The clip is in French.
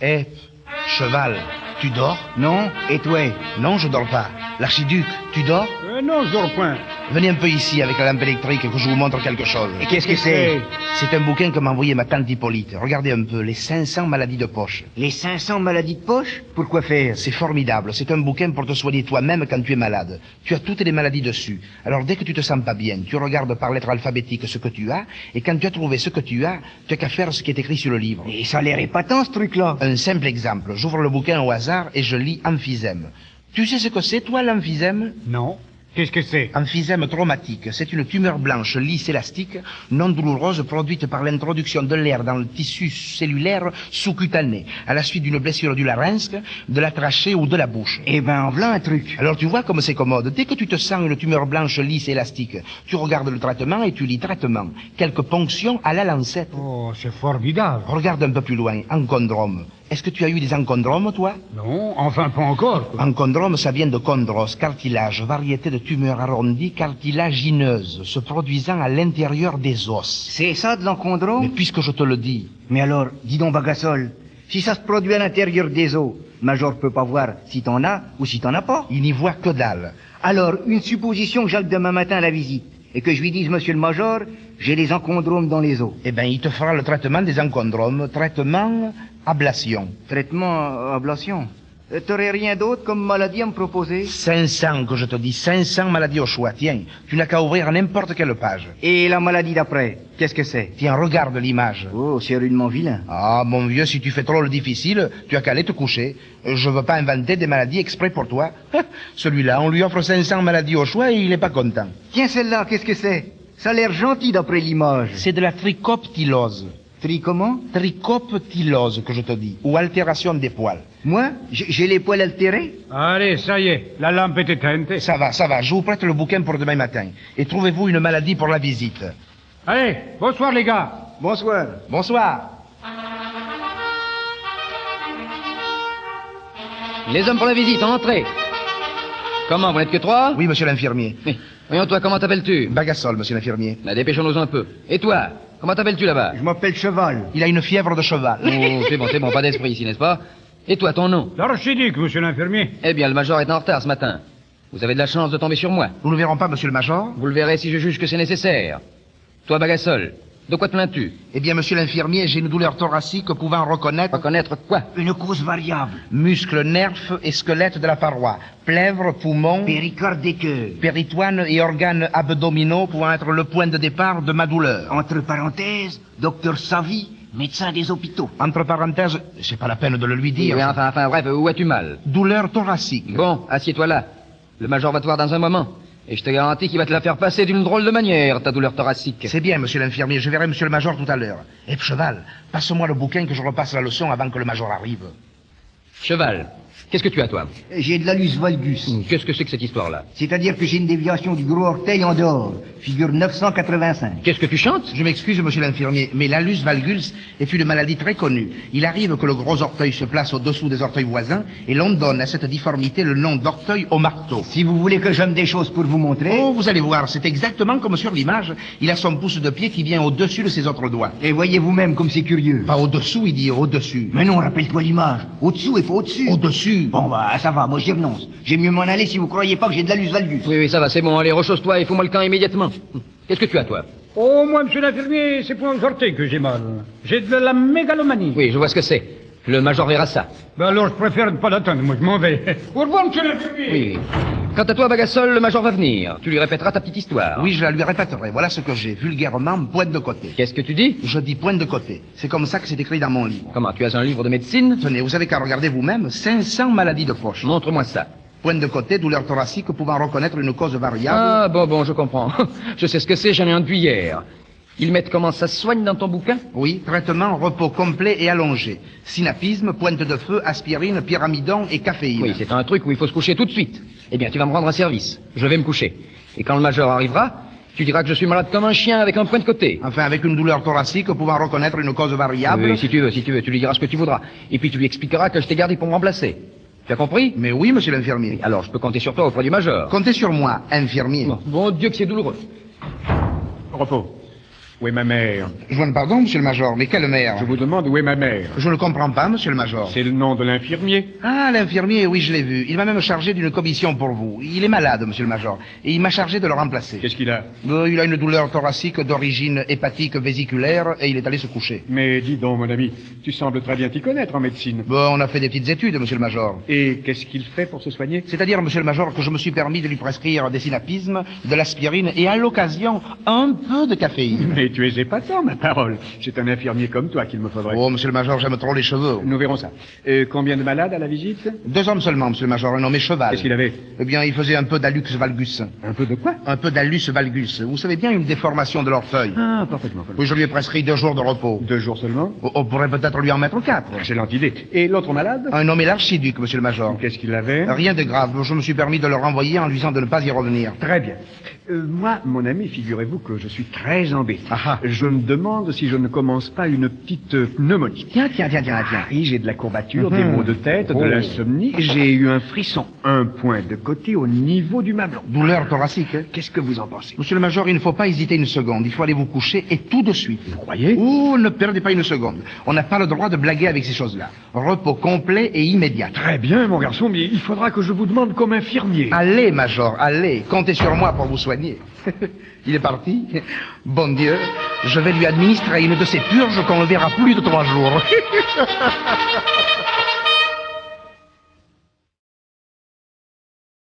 Eh, cheval, tu dors? Non, et toi? Non, je dors pas. L'archiduc, tu dors? Non, je dors point. Venez un peu ici avec la lampe électrique que je vous montre quelque chose. Et qu'est-ce que c'est? C'est un bouquin que m'a envoyé ma tante Hippolyte. Regardez un peu, les 500 maladies de poche. Les 500 maladies de poche? Pourquoi faire? C'est formidable, c'est un bouquin pour te soigner toi-même quand tu es malade. Tu as toutes les maladies dessus. Alors dès que tu te sens pas bien, tu regardes par lettre alphabétique ce que tu as, et quand tu as trouvé ce que tu as qu'à faire ce qui est écrit sur le livre. Et ça a l'air épatant, ce truc-là. Un simple exemple, j'ouvre le bouquin au hasard et je lis emphysème. Tu sais ce que c'est, toi, l'emphysème? Non. Qu'est-ce que c'est? Emphysème traumatique, c'est une tumeur blanche lisse élastique, non douloureuse, produite par l'introduction de l'air dans le tissu cellulaire sous-cutané, à la suite d'une blessure du larynx, de la trachée ou de la bouche. Eh ben, en voilà un truc. Alors tu vois comme c'est commode. Dès que tu te sens une tumeur blanche lisse élastique, tu regardes le traitement et tu lis traitement. Quelques ponctions à la lancette. Oh, c'est formidable. Regarde un peu plus loin, encondrome. Est-ce que tu as eu des enchondromes, toi? Non, enfin pas encore. Enchondrome, ça vient de chondros, cartilage, variété de tumeur arrondie cartilagineuse, se produisant à l'intérieur des os. C'est ça de l'enchondrome? Mais puisque je te le dis... Mais alors, dis donc, Bagassol, si ça se produit à l'intérieur des os, Major peut pas voir si t'en as ou si t'en as pas. Il n'y voit que dalle. Alors, une supposition que j'aille demain matin à la visite, et que je lui dise, monsieur le Major, j'ai des enchondromes dans les os. Eh ben, il te fera le traitement des enchondromes, traitement ablation. Traitement ablation. T'aurais rien d'autre comme maladie à me proposer? 500 que je te dis, 500 maladies au choix. Tiens, tu n'as qu'à ouvrir n'importe quelle page. Et la maladie d'après, qu'est-ce que c'est? Tiens, regarde l'image. Oh, c'est rudement vilain. Ah, mon vieux, si tu fais trop le difficile, tu as qu'à aller te coucher. Je veux pas inventer des maladies exprès pour toi. Celui-là, on lui offre 500 maladies au choix et il est pas content. Tiens, celle-là, qu'est-ce que c'est? Ça a l'air gentil d'après l'image. C'est de la trichoptylose. Comment? Trichoptylose, que je te dis, ou altération des poils. Moi? J'ai les poils altérés? Allez, ça y est, la lampe est éteinte. Ça va, je vous prête le bouquin pour demain matin. Et trouvez-vous une maladie pour la visite. Allez, bonsoir les gars. Bonsoir. Bonsoir. Les hommes pour la visite, entrez. Comment, vous n'êtes que 3? Oui, monsieur l'infirmier. Oui. Voyons, toi, comment t'appelles-tu? Bagassol, monsieur l'infirmier. Dépêchons-nous un peu. Et toi, comment t'appelles-tu là-bas? Je m'appelle Cheval. Il a une fièvre de cheval. Oh, c'est bon, pas d'esprit ici, n'est-ce pas? Et toi, ton nom? L'archiduc, monsieur l'infirmier. Eh bien, le major est en retard ce matin. Vous avez de la chance de tomber sur moi. Nous ne verrons pas, monsieur le major? Vous le verrez si je juge que c'est nécessaire. Toi, Bagassol, de quoi te plains-tu? Eh bien, monsieur l'infirmier, j'ai une douleur thoracique pouvant reconnaître... Reconnaître quoi? Une cause variable. muscles, nerfs et squelettes de la paroi, plèvres, poumons, Péricorde des cœurs. péritoine et organes abdominaux pouvant être le point de départ de ma douleur. Entre parenthèses, docteur Savy, médecin des hôpitaux. Entre parenthèses, c'est pas la peine de le lui dire. Oui, enfin, bref, où as-tu mal? Douleur thoracique. Bon, assieds-toi là. Le major va te voir dans un moment. Et je te garantis qu'il va te la faire passer d'une drôle de manière, ta douleur thoracique. C'est bien, monsieur l'infirmier, je verrai monsieur le major tout à l'heure. Et cheval, passe-moi le bouquin que je repasse la leçon avant que le major arrive. Cheval, qu'est-ce que tu as, toi? J'ai de l'allus valgus. Qu'est-ce que c'est que cette histoire-là? C'est-à-dire que j'ai une déviation du gros orteil en dehors. Figure 985. Qu'est-ce que tu chantes? Je m'excuse, monsieur l'infirmier, mais l'allus valgus est une maladie très connue. Il arrive que le gros orteil se place au-dessous des orteils voisins et l'on donne à cette difformité le nom d'orteil au marteau. Si vous voulez que j'aime des choses pour vous montrer... Oh, vous allez voir, c'est exactement comme sur l'image. Il a son pouce de pied qui vient au-dessus de ses autres doigts. Et voyez vous-même comme c'est curieux. Pas au-dessous, il dit au-dessus. Mais non, rappelle-toi l'image. Au-dessous et pas au-dessus. Au-dessus. Bon, bah, ça va, moi j'y renonce. J'ai mieux m'en aller si vous croyez pas que j'ai de l'allus valgus. Oui, ça va, c'est bon, allez, rechausse-toi et fous-moi le camp immédiatement. Qu'est-ce que tu as, toi? Oh, moi, monsieur l'infirmier, c'est pour un orteil que j'ai mal. J'ai de la mégalomanie. Oui, je vois ce que c'est. Le major verra ça. Ben alors, je préfère ne pas l'attendre, moi je m'en vais. Au revoir, monsieur l'infirmier. Oui. Quant à toi, Bagassol, le major va venir. Tu lui répéteras ta petite histoire. Oui, je la lui répéterai. Voilà ce que j'ai, vulgairement, pointe de côté. Qu'est-ce que tu dis? Je dis pointe de côté. C'est comme ça que c'est écrit dans mon livre. Comment, tu as un livre de médecine? Tenez, vous avez qu'à regarder vous-même, 500 maladies de poche. Montre-moi ça. Pointe de côté, douleur thoracique pouvant reconnaître une cause variable. Ah, bon, je comprends. Je sais ce que c'est, j'en ai un depuis hier. Ils mettent comment ça se soigne dans ton bouquin? Oui, traitement, repos complet et allongé. Synapisme, pointe de feu, aspirine, pyramidon et caféine. Oui, c'est un truc où il faut se coucher tout de suite. Eh bien, tu vas me rendre un service. Je vais me coucher. Et quand le major arrivera, tu diras que je suis malade comme un chien avec un point de côté. Enfin, avec une douleur thoracique pouvant reconnaître une cause variable. Oui, si tu veux, tu lui diras ce que tu voudras. Et puis tu lui expliqueras que je t'ai gardé pour me remplacer. Tu as compris? Mais oui, monsieur l'infirmier. Alors, je peux compter sur toi auprès du major. Comptez sur moi, infirmier. Bon Dieu que c'est douloureux. Repos. Où est ma mère? Je vous demande pardon, monsieur le major, mais quelle mère? Je vous demande où est ma mère. Je ne comprends pas, monsieur le major. C'est le nom de l'infirmier. Ah, l'infirmier, oui, je l'ai vu. Il m'a même chargé d'une commission pour vous. Il est malade, monsieur le major, et il m'a chargé de le remplacer. Qu'est-ce qu'il a? Il a une douleur thoracique d'origine hépatique vésiculaire et il est allé se coucher. Mais dis donc, mon ami, tu sembles très bien t'y connaître en médecine. Bon, on a fait des petites études, monsieur le major. Et qu'est-ce qu'il fait pour se soigner? C'est-à-dire, monsieur le major, que je me suis permis de lui prescrire des synapismes, de l'aspirine et à l'occasion, un peu de caféine. Mais tu es épatant, ma parole. C'est un infirmier comme toi qu'il me faudrait. Oh, monsieur le major, j'aime trop les cheveux. Nous verrons ça. Combien de malades à la visite? 2 hommes seulement, monsieur le major, un nommé Cheval. Qu'est-ce qu'il avait? Eh bien, il faisait un peu d'allux valgus. Un peu de quoi? Un peu d'allus valgus. Vous savez bien, une déformation de l'orteil. Ah, parfaitement. Oui, je lui ai prescrit 2 jours de repos. 2 jours seulement? On pourrait peut-être lui en mettre 4. Excellente idée. Et l'autre malade? Un nommé l'archiduc, monsieur le major. Qu'est-ce qu'il avait? Rien de grave. Je me suis permis de le renvoyer en lui disant de ne pas y revenir. Très bien. Moi, mon ami, figurez-vous que je suis très embêté. Ah. Je me demande si je ne commence pas une petite pneumonie. Tiens. Oui, j'ai de la courbature, des maux de tête, de l'insomnie. J'ai eu un frisson, un point de côté au niveau du mamelon. Douleur thoracique, hein? Qu'est-ce que vous en pensez? Monsieur le major, il ne faut pas hésiter une seconde. Il faut aller vous coucher et tout de suite. Vous croyez? Oh, ne perdez pas une seconde. On n'a pas le droit de blaguer avec ces choses-là. Repos complet et immédiat. Très bien, mon garçon, mais il faudra que je vous demande comme infirmier. Allez, major, allez. Comptez sur moi pour vous soigner. Il est parti. Bon Dieu, je vais lui administrer une de ces purges qu'on ne verra plus de 3 jours.